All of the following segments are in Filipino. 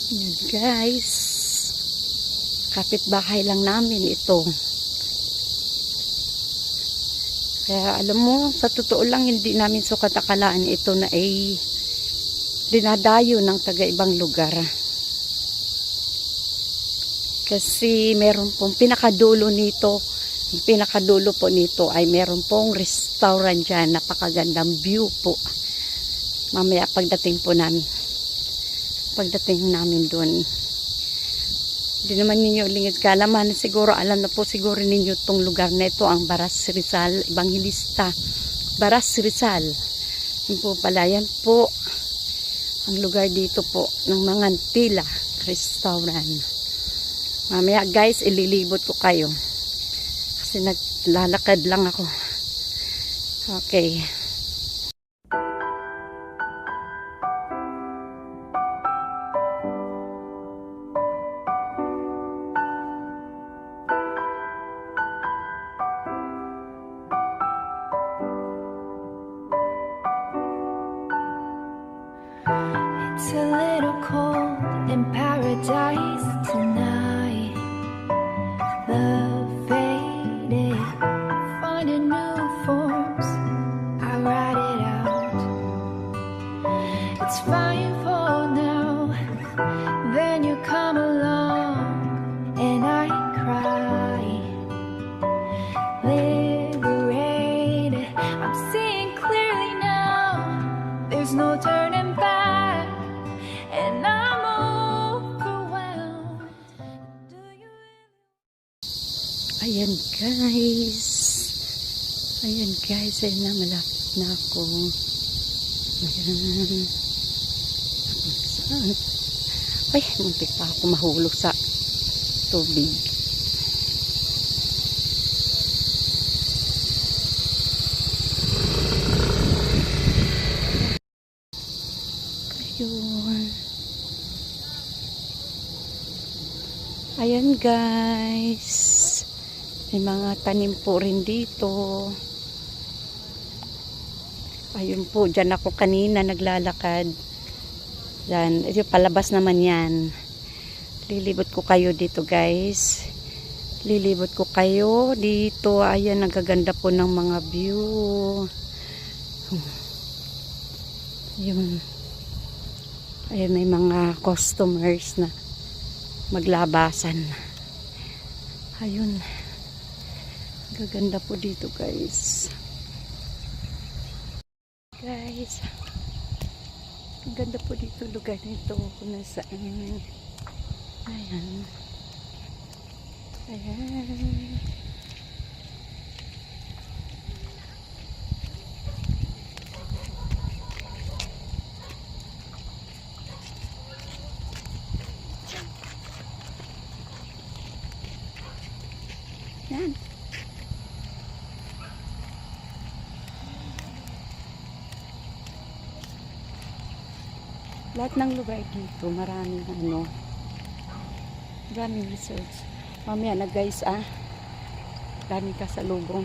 Yan guys, kapitbahay lang namin ito. Kaya alam mo, sa totoo lang hindi namin sukat akalaan ito na ay dinadayo ng taga-ibang lugar. Kasi meron pong pinakadulo nito, yung pinakadulo po nito ay meron pong restaurant dyan, napakagandang view po. Mamaya pagdating namin doon. Hindi naman ninyo lingid kalaman, siguro alam na po siguro ninyo itong lugar na ito, ang Baras Rizal Evangelista. Baras Rizal. Yun po pala, yan po ang lugar dito po ng mga Antila Restaurant. Mamaya guys, ililibot ko kayo. Kasi naglalakad lang ako. Okay. It's a little cold in paradise tonight. Love faded, finding new forms. I ride it out. It's fine for now. Then you come along and I cry. Liberated, I'm seeing clearly now. There's no turning back. And I'm overwhelmed. Do you Ayan guys. Ayan guys. Ayan na, malapit na ako. Ayan. Saan? Ay, muntik pa ako mahulog sa tubig. Ayun. Ayan guys, may mga tanim po rin dito. Ayun po, dyan ako kanina naglalakad. Yan, ito palabas naman yan. Lilibot ko kayo dito guys. Lilibot ko kayo dito. Ayan, nagaganda po ng mga view. Yun. Ayan, may mga customers na maglabasan. Ayun. Gaganda po dito guys. Guys. Ganda po dito lugar nito kung nasaan. Ayan. Ayan. Yan. Lahat ng lugar dito, maraming maraming research. Mamaya na guys daming kasalubong.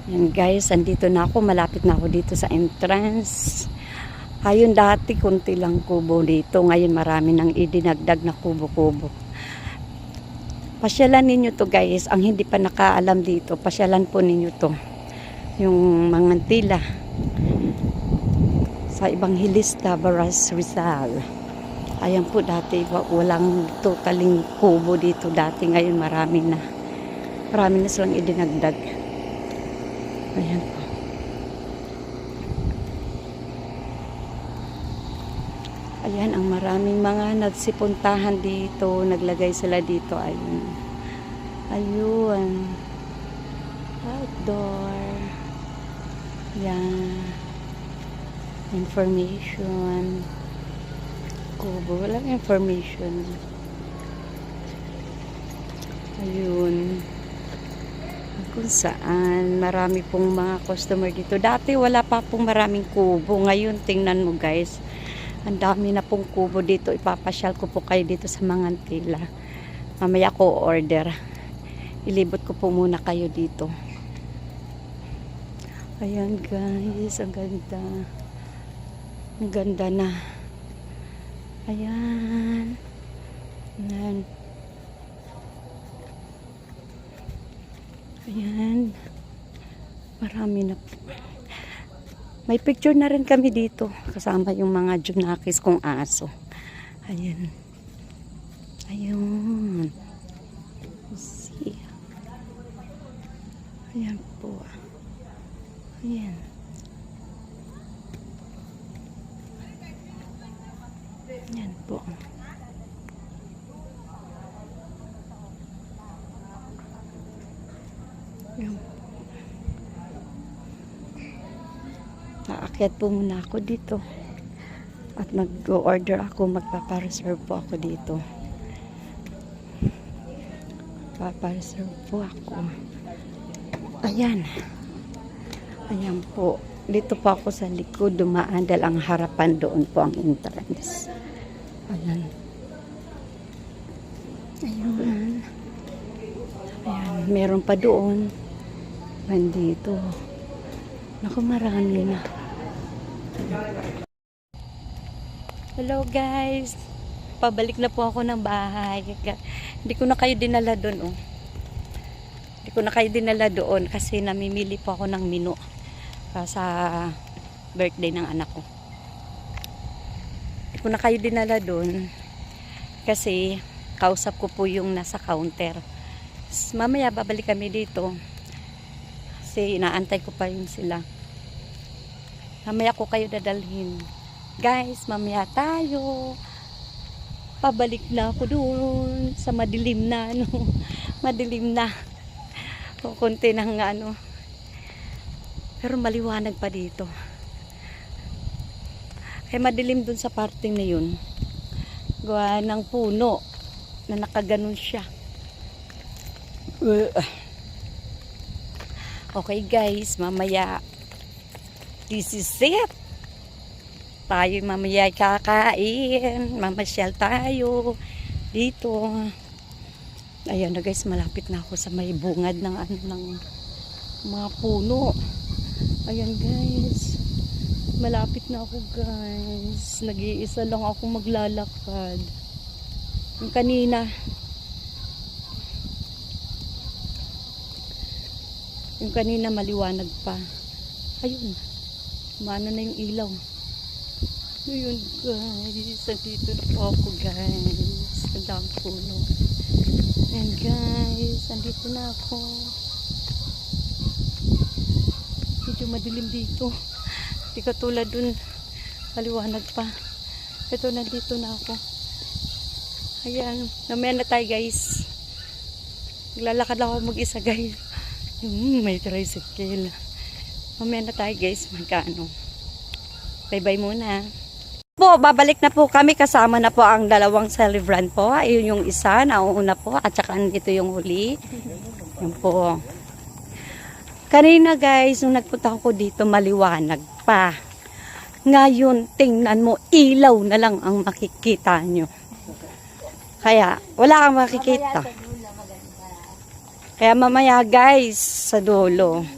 Yan guys, andito na ako, malapit na ako dito sa entrance. Ayun, dati kunti lang kubo dito, ngayon marami nang idinagdag na kubo-kubo. Pasyalan ninyo to guys, ang hindi pa nakaalam dito, pasyalan po ninyo to. Yung mga Antila sa Evangelista Baras Rizal. Ayan po, dati walang totaling kubo dito dati, ngayon marami na silang idinagdag. Ayan po. Ayan, ang maraming mga nagsipuntahan dito, naglagay sila dito. Ayun. Ayun. Outdoor. Yan. Information. Kubo. Walang information. Ayun. Kung saan marami pong mga customer dito. Dati wala pa pong maraming kubo. Ngayon, tingnan mo guys. Ang dami na pong kubo dito. Ipapasyal ko po kayo dito sa mga Antila. Mamaya ko order. ilibot ko po muna kayo dito. Ayan guys, ang ganda. Ang ganda na. Ayan. Ayan. Ayan. Marami na po. May picture na rin kami dito. Kasama yung mga junakis kong aso. Ayan. Ayun. See. Ayan po. Ayan. Ayan po. Ayan. Aakyat po muna ako dito. At mag-order ako, magpapareserve po ako dito. Papareserve po ako. Ayan. Ayan po. Dito po ako sa likod dumaan dahil ang harapan doon po ang entrance. Ayan. Ayan. Ayan. Meron pa doon. Nandito. Naku, marami na. Hello guys. Pabalik na po ako ng bahay. Hindi ko na kayo dinala doon, oh. Hindi ko na kayo dinala doon kasi namimili po ako ng menu sa birthday ng anak ko. Hindi ko na kayo dinala doon kasi kausap ko po yung nasa counter. Mamaya babalik kami dito kasi inaantay ko pa yun sila. Mamaya ko kayo dadalhin. Guys, mamaya tayo. Pabalik na ako doon sa madilim na ano. Madilim na. O konti ng ano. Pero maliwanag pa dito. Kaya madilim doon sa parting na yun. Gawa ng puno na nakaganon siya. Okay guys, mamaya this is it. Tayo mamaya kakain, mamasyal tayo dito. Ayan na guys, malapit na ako sa may bungad ng ano ng mga puno. Ayan guys, malapit na ako guys. Nag-iisa lang ako maglalakad. Yung kanina maliwanag pa. Ayun, maano na yung ilaw. Ayun guys, nandito na po ako guys. Ang dami puno. Ayan guys, nandito na ako. Medyo madilim dito. Hindi katulad dun, maliwanag pa. Ito, nandito na ako. Ayan, namaya na tayo guys. Maglalakad lang ako mag-isa guys. May tricycle. Mamaya na tayo guys, magkano. Bye bye muna. Po, babalik na po kami, kasama na po ang dalawang celebrant po. Ayun yung isa, nauuna po, at saka ito yung huli. Yun po. Kanina guys, nung nagpunta ako dito, maliwanag pa. Ngayon, tingnan mo, ilaw na lang ang makikita nyo. Kaya, wala kang makikita. Kaya mamaya guys, sa dulo.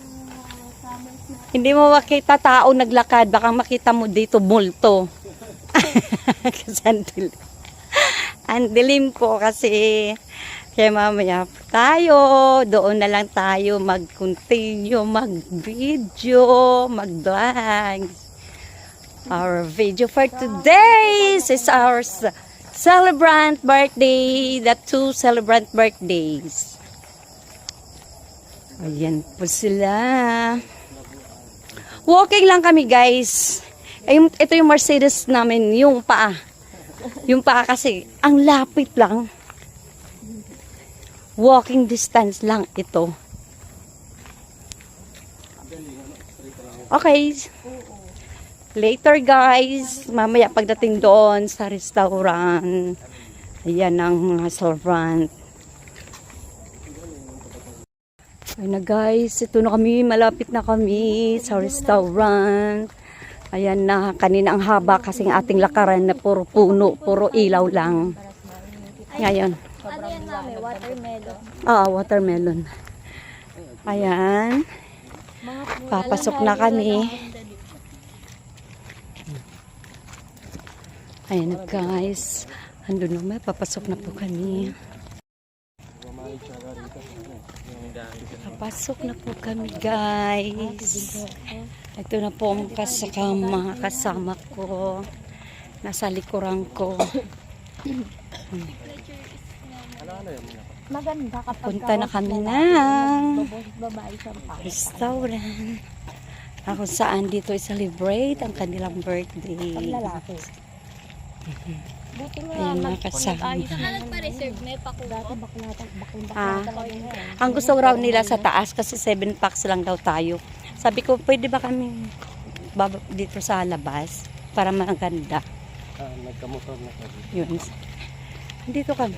Hindi mo makita tao naglakad, baka makita mo dito multo. Kasi ang dilim po kasi. Kaya mamaya tayo, doon na lang tayo mag-continue, mag-video, mag-vlog. Our video for today is our celebrant birthday, the 2 celebrant birthdays. Ayan po sila. Walking lang kami guys. Ito yung Mercedes namin, yung paa. Yung paa kasi, ang lapit lang. Walking distance lang ito. Okay. Later guys, mamaya pagdating doon sa restaurant. Ayan ang mga servant. Ayun na guys, ito na kami, malapit na kami sa restaurant. Ayan na, kanina ang haba kasing ating lakaran na puro puno, puro ilaw lang. Ngayon. May watermelon. Watermelon. Ayan. Papasok na kami. Ayan na guys. Andun naman, papasok na po kami. Papasok na po kami guys. Ito na po ang mga kasama ko. Nasa likuran ko. Maganda kapag Punta na kami ng babae sa restaurant. Kung saan dito i-celebrate ang kanilang birthday. lalaki. Buti nga, Ayan mga kasama. nagpa-reserve may pakulo. Dati bakla Ah, ang gusto raw nila sa taas kasi 7 packs lang daw tayo. Sabi ko, pwede ba kami dito sa labas para maganda? Nagkamotor na kami. Yun. Dito kami.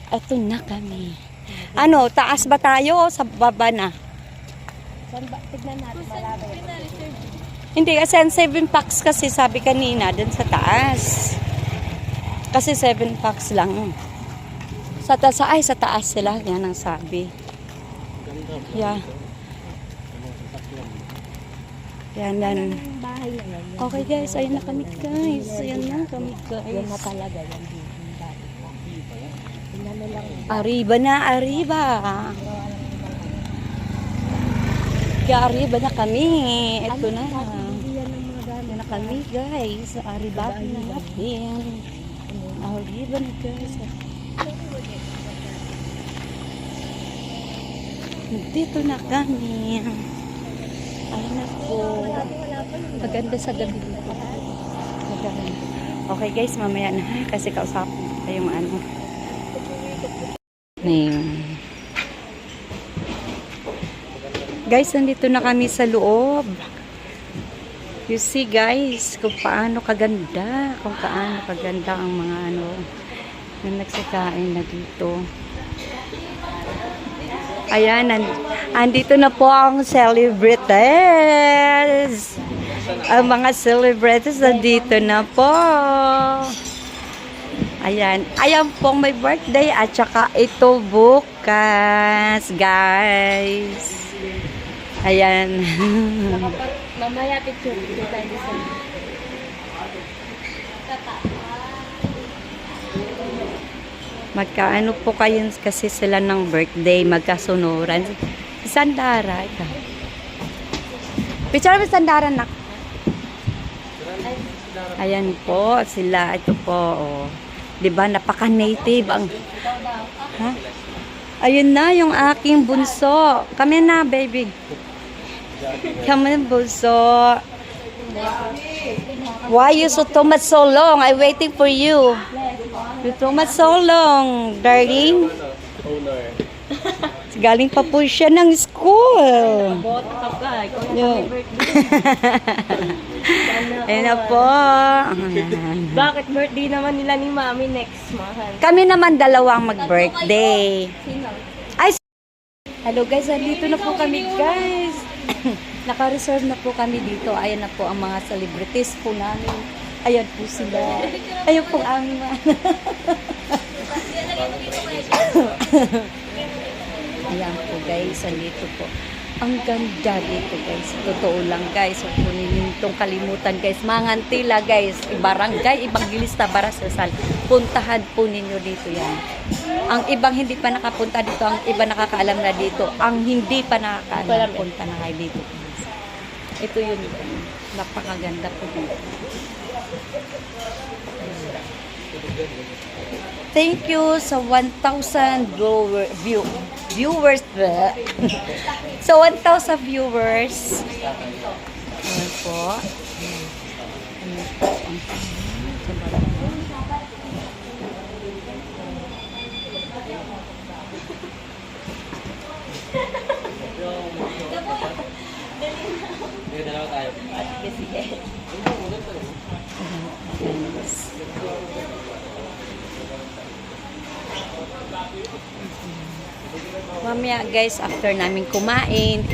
Ito na kami. Ano, taas ba tayo o sa baba na? Tignan natin, malabay. Hindi, kasi 7 packs kasi sabi kanina dun sa taas. Kasi 7 packs lang. Sa taas sila. Yan ang sabi. Yeah. Yan. Bahay na yan. Okay guys, ayun na kami guys. Ayun na kami Yan na guys. talaga yan. Tingnan mo lang. Arriba na, arriba. Arriba na kami. Ito na. Yan ang mga gamit. Yan na kami guys. Arriba na natin. Arriba na guys. Dito na kami. Ayun na po. Maganda sa gabi dito. Maganda. Okay guys, mamaya na. Kasi kausapin ko yung ano. Ngayon. Guys, nandito na kami sa loob. You see guys, kung paano kaganda. Kung paano kaganda ang mga ano na nagsakain na dito. Ayan, andito na po ang celebrities. Ang mga celebrities nandito na po. Ayan. Ayan pong may birthday at saka ito bukas, guys. Ayan. Mamaya picture tayo sa Magkaano po kayo kasi sila ng birthday, magkasunuran. Sandara, ito. Picture mo Sandara, nak. Ayan po, sila, ito po, oh. Diba, napaka-native ang... Ha? Ayun na, yung aking bunso. Kami na, baby. Kami na, bunso. Why you so much so long? I'm waiting for you. You so much so long, darling. Galing pa po siya ng school. Boto ka pa. Ikaw na Yo. may birthday. Ayun na po. Bakit birthday naman nila ni Mami next month? Kami naman dalawang mag-birthday. Sino? Ay, hello guys, nandito na po kami guys. Naka-reserve na po kami dito. Ayan na po ang mga celebrities po namin. Ayan po sila. Ayan po ang mga... Ayan po guys, nandito po. Ang ganda dito guys. Totoo lang guys. Huwag po ninyo itong kalimutan guys. Mangantila guys. Barangay Evangelista Barasasal. Puntahan po ninyo dito yan. Ang ibang hindi pa nakapunta dito, ang iba nakakaalam na dito. Ang hindi pa nakakaalam, punta na kayo dito. Ito yun. Napakaganda po dito. Thank you sa 1,000 viewers. So 1,000 viewers. Ayan po. Ayan po. Mamaya guys, after namin kumain,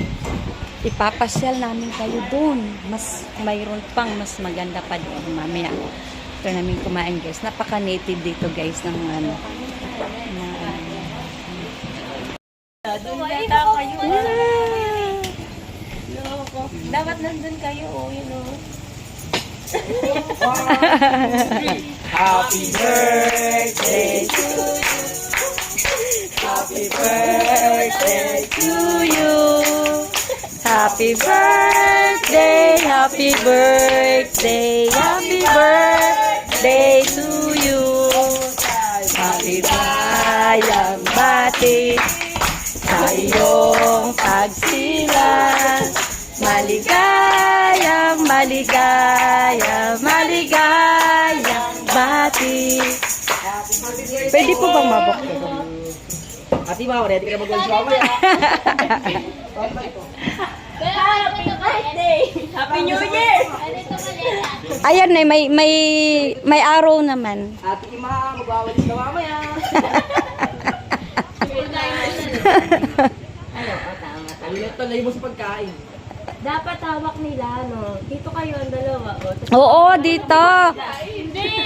ipapasyal namin kayo dun. Mas mayroon pang mas maganda pa doon mamaya. After namin kumain guys, napaka-native dito guys ng ano, mga Doon yata kayo. Loko. Dapat nandun kayo, oh, yun, oh. Happy birthday to Happy birthday to you. Happy birthday, happy birthday, happy birthday to you. Happy bayang bati sa iyong pagsilang. Maligayang, maligayang, maligayang bati. Pwede po bang mabok? Ati ba, ready ka na mag-gold mamaya? Happy birthday! Happy New Year! Ayan na, may araw naman. Ati Ima, magwawalis ka mamaya. Ano ito, layo mo sa pagkain. Dapat hawak nila, no? Dito kayo ang dalawa, oh. Oo, dito. Hindi!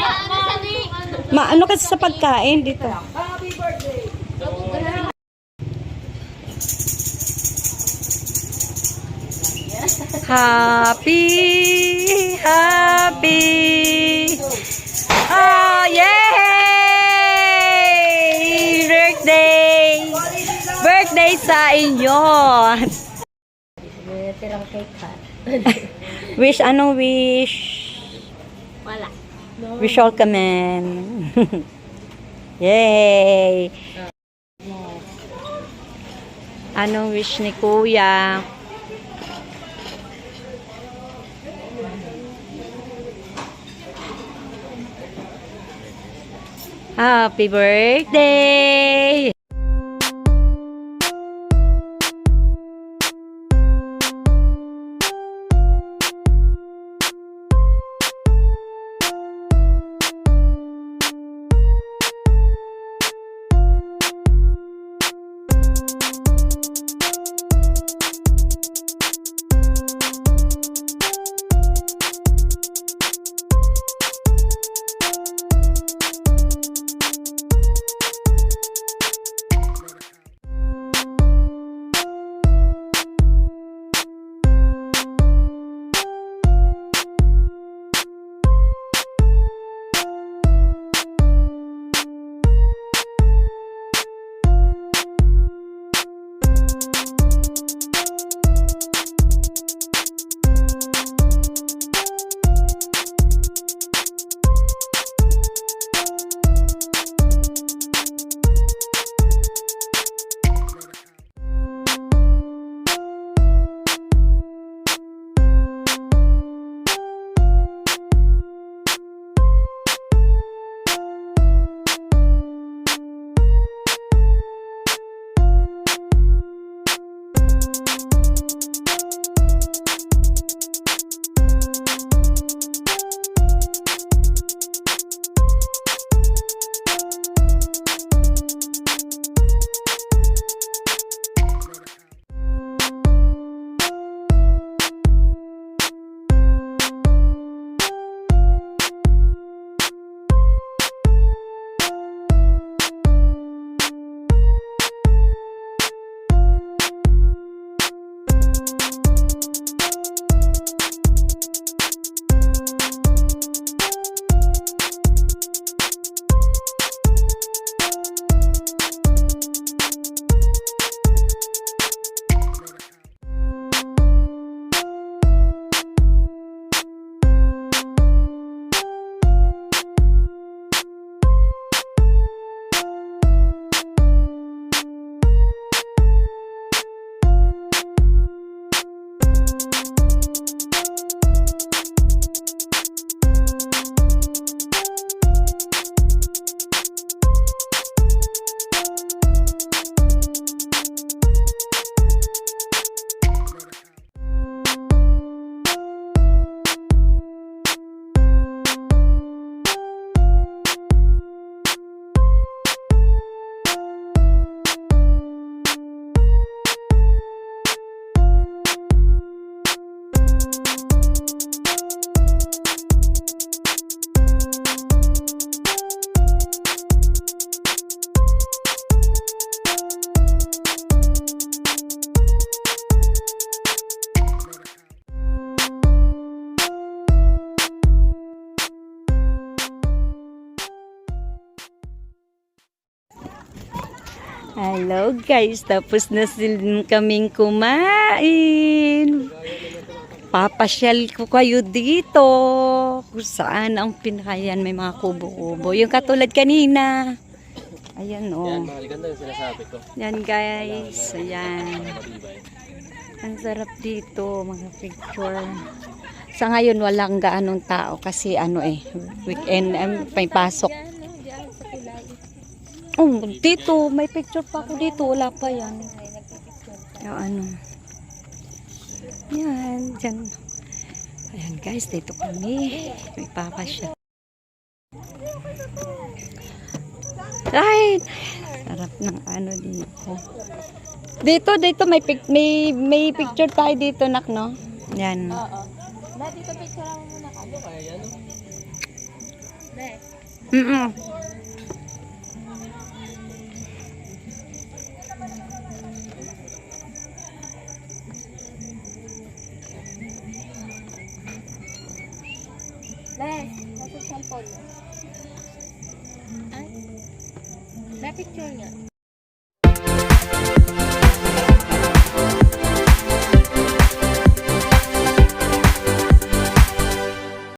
Ano kasi sa pagkain dito? Happy birthday! Happy, happy. Oh, yay! Birthday! Birthday sa inyo. Tirang cake, ha? Wish, anong wish? Wala. No. Wish all kamen. Yay! Anong wish ni Kuya? Happy birthday! Hello guys, tapos na kaming kumain. Papasyal ko kayo dito. Kung saan ang pinakayan may mga kubo-kubo. Yung katulad kanina. Ayan o. Yan, mga liganda yung sinasabi ko. Yan guys. Ayan. Ang sarap dito mga picture. Sa ngayon walang gaanong tao kasi ano weekend may pasok. Oh, dito may picture pa ako dito, wala pa yan. Yung ano. Yan, dyan. Ayan guys, dito kami. May papasya. Ay, sarap ng ano dito. Dito may picture tayo dito nak no. Yan. Oo. Dito picture mo muna ka. Kaya yan, no? Mm. Nasa cellphone mo. Ay. Na picture niya.